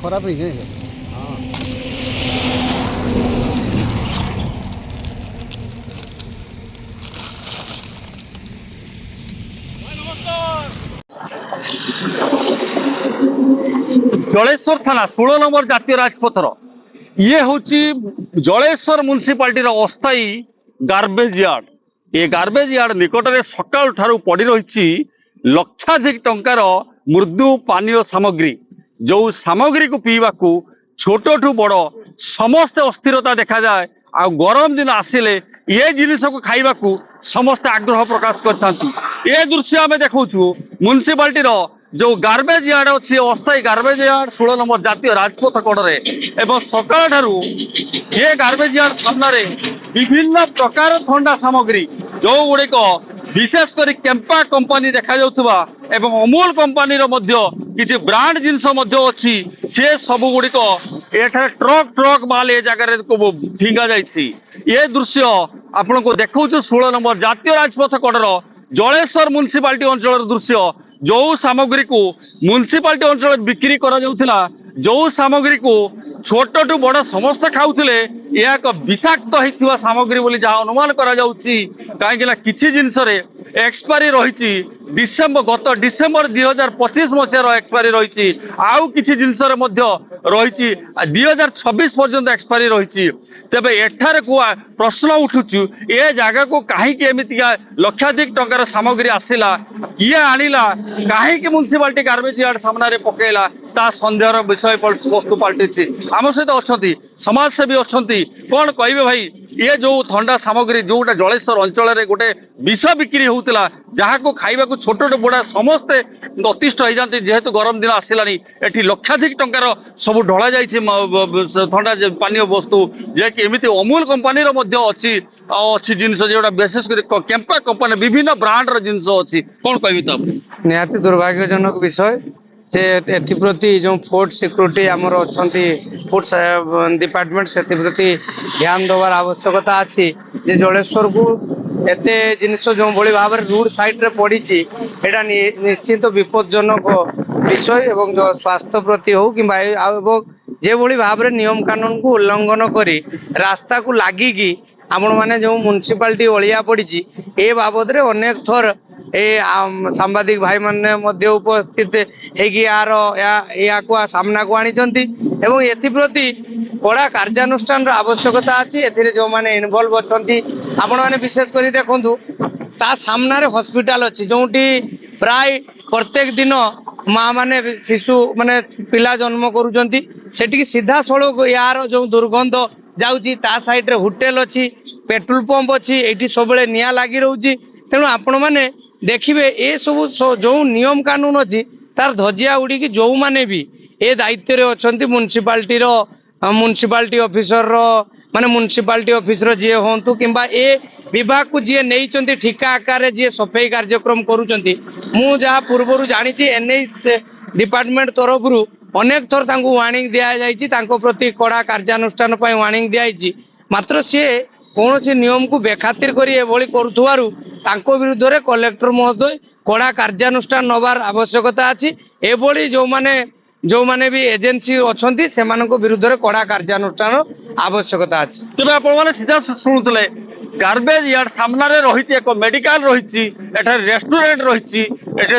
खराब है जलेश्वर थाना 16 नंबर जातीय राजपथर ये हूँ जलेश्वर म्युनिसिपालिटी अस्थायी गार्बेज यार्ड। ये गार्बेज यार्ड निकट में सकाल ठारू पड़ी रही लक्षाधिक टंकार मृदु पानीय सामग्री जो सामग्री को पीवा को छोट ठू बड़ समस्त अस्थिरता देखा जाए। आ गरम दिन आसिले ये जिनिस को खाइबा को समस्त आग्रह प्रकाश करथांती। ये दृश्य आम देखु म्युनिसिपालिटी जो गार्बेज यार्ड अच्छी अस्थायी गार्बेज यार्ड 16 नंबर जातीय राजपथ कड़े एवं सकाल ठारू ये गार्बेज यार्ड सामने विभिन्न प्रकार ठंडा सामग्री जो गुड़िक विशेषकर केम्पा कंपनी देखा जाउथबा एवं अमूल कंपनी किसी ब्रांड जिनस अच्छी से सब गुड़िक एठार ट्रक ट्रक माल ए जगह फिंगा जाइए। ये दृश्य आपण को देखा 16 नंबर जातीय राजपथ कड़र जलेश्वर म्युनिसिपालिटी अंचल दृश्य जो सामग्री को म्युनिसिपालिटी अंचल बिक्री करा जाउथिला जो सामग्री को छोट टू बड़ समस्त खाऊले यह एक विषाक्त होता सामग्री बोली जहाँ अनुमान करा जाउची। कहीं किसी जिनस एक्सपायरी रही गत डिसेम्बर 2025 मसीहार एक्सपायरी रही आउ किसी जिनस रही 2026 पर्यंत एक्सपायरी रही। तेबे एठार को प्रश्न उठुचु ए जगह को कहीं एमतीका लक्षाधिक टंकार सामग्री आसला किए आणिला कहीं म्युनिसिपालिटी गार्बेज यार्ड सामने पकेला ता सन्देहर विषय वस्तु पलटि। आम सहित अच्छा समाजसेवी अच्छा कौन कहे भाई ये जो ठंडा सामग्री जोटा जलेश्वर अंचल गोटे विष बिक्री होता जहाँ को खाइबा को छोट बड़ा समस्ते अतिष्ठ हो जाती जेहेतु गरम दिन आसलानी एटी लक्षाधिक टंकार सब ढला जाइए ठंडा पानीय वस्तु जे कि एमती अमूल कंपनी अच्छी अच्छी जिनस जोटा विशेषकर केम्पा कंपनी विभिन्न ब्रांड जिनस अच्छी कौन कह निहाती दुर्भाग्यजनक विषय एप्रति जो फूड सिक्योरिटी आमर अच्छा फूड डिपार्टमेंट से प्रति ध्यान देवार आवश्यकता अच्छी जलेश्वर को एते जिनिस जो भली भाव रोड साइड रे पड़ी एटा निश्चित विपदजनक विषय एवं जो स्वास्थ्य प्रति हो कि जे भली भाव नियम कानून को उल्लंघन करी रास्ता को लागिकी आपण माने जो म्युनिसिपालिटी अलिया पड़ी ए बाबद रे अनेक थर ए सांबादिक भाई माने मध्य उपस्थित या सामना को आनी एवं एप्रति कड़ा कार्यानुष्ठान आवश्यकता अच्छी ए जो मैंने इनवल्व अच्छा आपण मैंने विशेषकर देखु ता सामने हॉस्पिटल अच्छी जो प्राय प्रत्येक दिन माँ माने शिशु माने पिला जन्म करुँच सीधा सड़क यार जो दुर्गंध जाऊँगी ता साइड रे होटेल अच्छी पेट्रोल पंप अच्छी ये सब निया लगी रोचे। तेणु आपण मैंने देखिए ये सब जो नियम कानून अच्छी तार धजिया उड़ी जो मैंने भी ए दायित्व रे अच्छा म्युनिसिपालिटी ऑफिसर माने म्युनिसिपालिटी ऑफिसर जी हूँ कि ए विभाग को जी नहीं ठिका आकार जी सफाई कार्यक्रम करुँच मु जहाँ पूर्व जानी एनएच डिपार्टमेंट तरफ अनेक थर वार्निंग दि जाती प्रति कड़ा कार्यानुष्ठान वार्निंग दि मात्र सी कौन सी नियम को बेखातिर कर विरुद्ध रे कलेक्टर महोदय कड़ा कार्यानुष्ठान नबार आवश्यकता अच्छी। एभली जो माने भी एजेंसी अच्छा से विरुद्ध रे कड़ा कार्यानुष्ठान आवश्यकता अच्छी। तेज आप सीधा शुणुले गार्बेज यार्ड सामने रही एक मेडिकल रही रेस्टोरेंट रही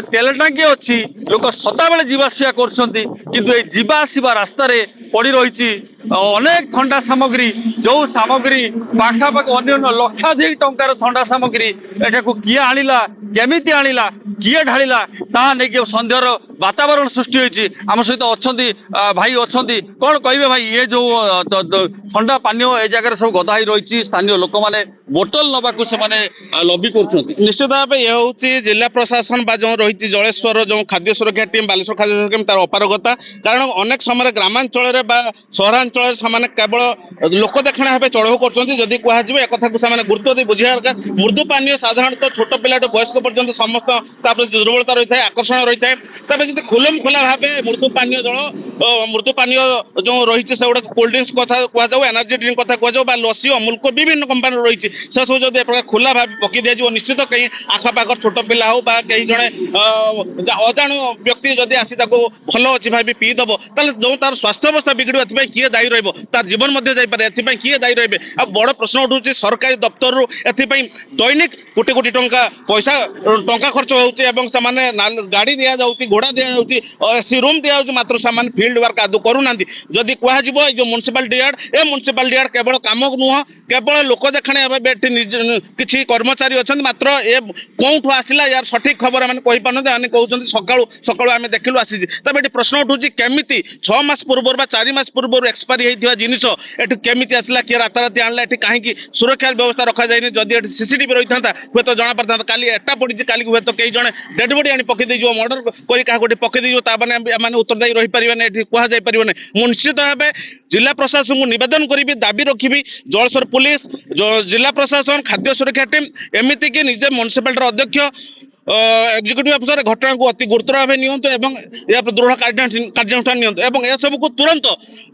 तेल टांकी अच्छी लोक सदा बेले जीवासिया कर रास्तार पड़ी रही अनेक ठंडा सामग्री जो सामग्री पाखापाखि अन्य लक्षाधिक टंकार ठंडा सामग्री एटा को किए आणिला केमिति आणिला किए ढाला ता नहीं सन्देहर वातावरण सृष्टि होती। आम सहित अच्छा भाई अच्छा कौन कहे भाई ये जो ठंडा पानीय ए जगह सब गदा रही स्थानीय लोक मैंने बोतल नवाक से लबी कर निश्चित भाव ये हूँ जिला प्रशासन जो रही जलेश्वर जो खाद्य सुरक्षा टीम बालेश्वर खाद्य सुरक्षा टीम तार अपारगता कारण अनेक समय ग्रामांचल सहरांचल से केवल लोक देखा भाव चढ़ऊ कर कह एक गुरुत्व दे बुझा दरकार मृदु पानीय साधारणतः छोट पिलाठू वयस्क पर्यंत समस्त प्रति दुर्बलता रही है आकर्षण रही है तेज जब खुलम खुला भाव मृदु पानीय जल मृदु पानीय जो रही से गुड़ा कोल्ड ड्रिंक्स कथा कहु एनर्जी ड्रिंक कथा कहु लसी अमूल को विभिन्न कंपानी रही से सब जो खुला भाव पकई दिया निश्चित कहीं आखपाख छोट पिला हो कहीं जड़े अजाणु व्यक्ति जदि आसी भल अच्छी भाव पीदब जो तार स्वास्थ्य अवस्था बिगड़ किए दायी रही तार जीवन जापे किए दायी रही आ बड़ प्रश्न उठू सरकारी दफ्तर दैनिक कोटी कोटी टंका पैसा टंका खर्च होने गाड़ी दि जाऊँगी घोड़ा दि जाऊँगी एसी रूम दि जाऊँगी मात्र से फिल्ड वर्क आदौ करूना जदि कह जो म्युनिसिपालिटी यार्ड ए म्युनिसिपालिटी यार्ड केवल कम नुह केवल लोक देखा किसी कर्मचारी अच्छा मात्र ए कौटू आसला यार सठिक खबर मैंने कही पारे कहते सका सका आम देखलु आसी तब ये प्रश्न उठू केमी 6 मास पूर्व 4 मास पूर्व एक्सपायरी होता जिनस एटू केमी आसला किए राताराति आणला एटी कहीं सुरक्षा व्यवस्था रखा जाए जदि सीसीटीवी रही था हूँ तो जना पाता काली एटा पड़ी काली हूँ तो कई जन डेड बडी आनी पकई मर्डर कर पकई मैंने उत्तरदायी रही पारे कहुपर मु निश्चित भाव जिला प्रशासन को निवेदन करी दाबी रखी जलस्वर पुलिस जिला प्रशासन खाद्य सुरक्षा टीम एमती कि निजे म्युनिसिपालिटी अध्यक्ष एग्जीक्यूटिव अफिसर घटना को अति गुरुतर भाव नियंतु दृढ़ कार्यानुष्ठान नियंतु ए सब को तुरंत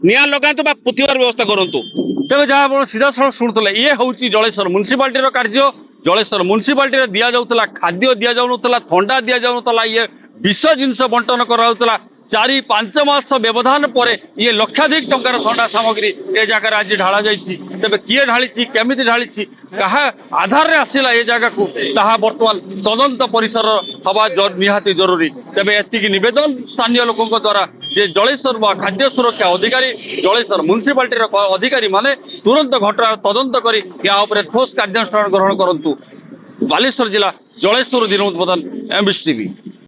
निया लगातु पुथिबार व्यवस्था करूँ तेज जहाँ सीधा सड़क शुणुले ये हूँ जलेश्वर म्युनिसिपालिटी कार्य जलेश्वर म्युनिसिपालिटी दि जाऊला खाद्य दि जाऊला थंडा दि जाऊला ये विष जिनस बंटन करा 4-5 मास व्यवधान पर ये लक्षाधिक टंकार थंडा सामग्री ए जगह आज ढाला जाइए तेज किए ढाली केमी ढाली क्या आधार आसला ये जगह को बर्तमान तदंत परिसर हवा निहाती जरूरी तेज एति नवेदन स्थानीय लोकों द्वारा जे जलेश्वर खाद्य सुरक्षा अधिकारी जलेश्वर म्युनिसिपालिटी अधिकारी माने तुरंत घटना तदंत कर ठोस कार्यानुष्ठान ग्रहण करंतु। बालेश्वर जिला जलेश्वर दिन उद्बोधन एमबीसी टीवी।